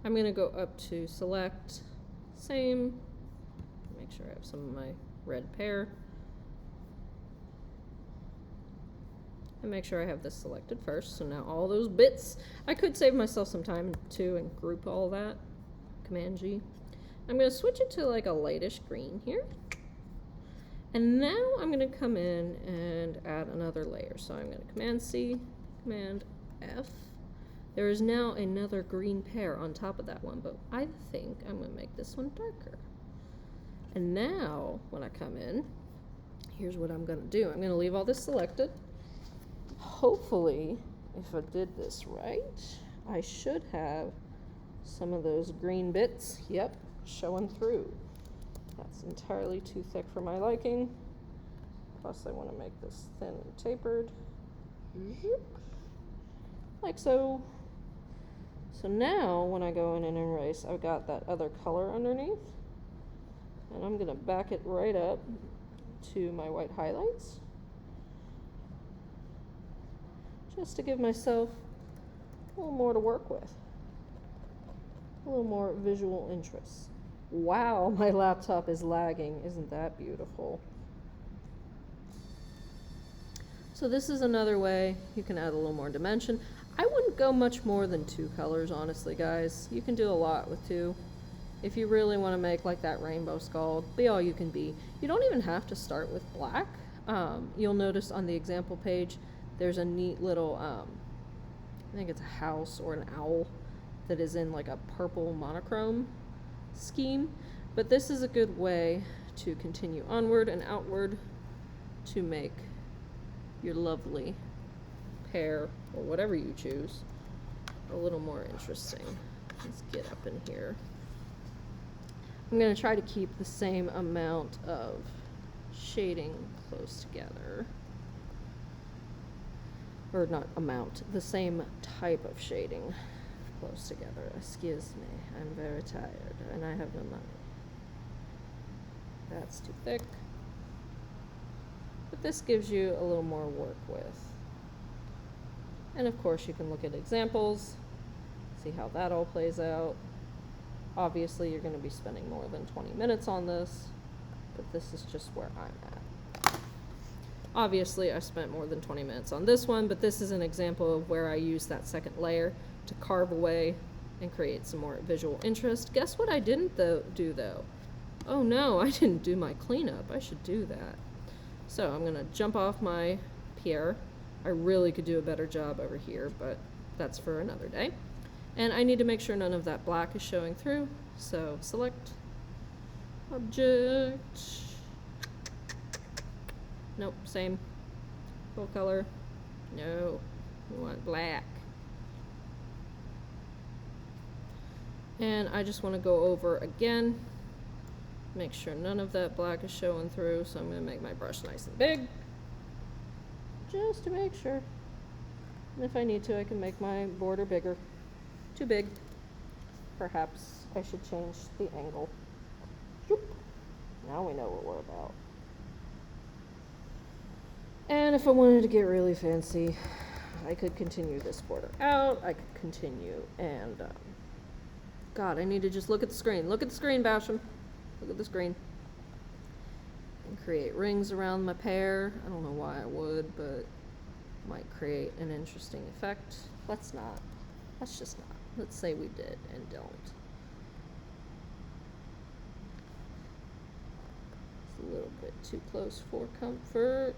I'm going to go up to select, same, make sure I have some of my red pear, and make sure I have this selected first. So now all those bits, I could save myself some time too and group all that, Command G. I'm going to switch it to like a lightish green here. And now I'm going to come in and add another layer. So I'm going to Command C, Command F. There is now another green pear on top of that one, but I think I'm going to make this one darker. And now, when I come in, here's what I'm going to do. I'm going to leave all this selected. Hopefully, if I did this right, I should have some of those green bits, yep, showing through. That's entirely too thick for my liking. Plus, I want to make this thin and tapered. Like so. So now, when I go in and erase, I've got that other color underneath. And I'm going to back it right up to my white highlights. Just to give myself a little more to work with. A little more visual interest. Wow, my laptop is lagging. Isn't that beautiful? So this is another way you can add a little more dimension. I wouldn't go much more than 2 colors, honestly, guys. You can do a lot with 2. If you really want to make like that rainbow skull, be all you can be. You don't even have to start with black. You'll notice on the example page, there's a neat little, I think it's a house or an owl that is in like a purple monochrome scheme. But this is a good way to continue onward and outward to make your lovely pear, or whatever you choose, a little more interesting. Let's get up in here. I'm going to try to keep the same amount of shading close together. Or not amount, the same type of shading close together. Excuse me, I'm very tired and I have no money. That's too thick. But this gives you a little more work with. And of course you can look at examples, see how that all plays out. Obviously you're going to be spending more than 20 minutes on this, but this is just where I'm at. Obviously I spent more than 20 minutes on this one, but this is an example of where I use that second layer to carve away and create some more visual interest. Guess what I didn't do though? Oh no, I didn't do my cleanup. I should do that. So I'm going to jump off my pierre. I really could do a better job over here, but that's for another day. And I need to make sure none of that black is showing through. So select object. Nope, same. Full color. No, we want black. And I just want to go over again. Make sure none of that black is showing through. So I'm going to make my brush nice and big. Just to make sure. And if I need to, I can make my border bigger. Too big. Perhaps I should change the angle. Zoop. Now we know what we're about. And if I wanted to get really fancy, I could continue this border out. I could continue and, God, I need to just look at the screen. Look at the screen, Basham. Look at the screen. And create rings around my pear. I don't know why I would, but might create an interesting effect. Let's not. Let's just not. Let's say we did and don't. It's a little bit too close for comfort.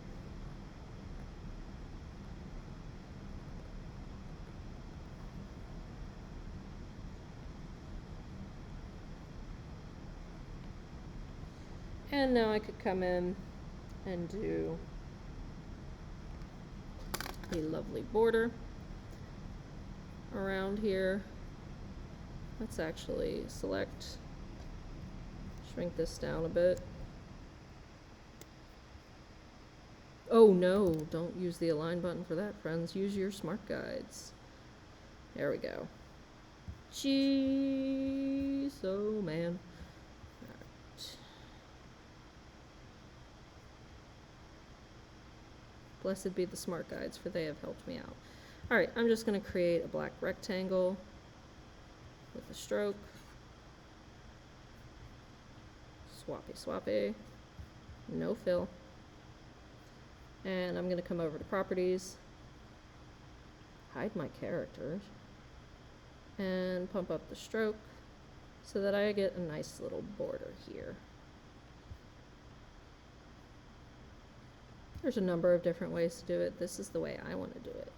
And now I could come in and do a lovely border around here. Let's actually select, shrink this down a bit. Oh no, don't use the align button for that, friends. Use your smart guides. There we go. Jeez, oh man. Blessed be the smart guides, for they have helped me out. Alright, I'm just going to create a black rectangle with the stroke. Swappy. No fill. And I'm going to come over to properties, hide my characters, and pump up the stroke so that I get a nice little border here. There's a number of different ways to do it. This is the way I want to do it.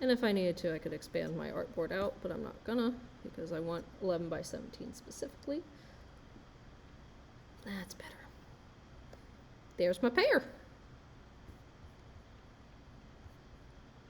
And if I needed to, I could expand my artboard out, but I'm not gonna because I want 11 by 17 specifically. That's better. There's my pear.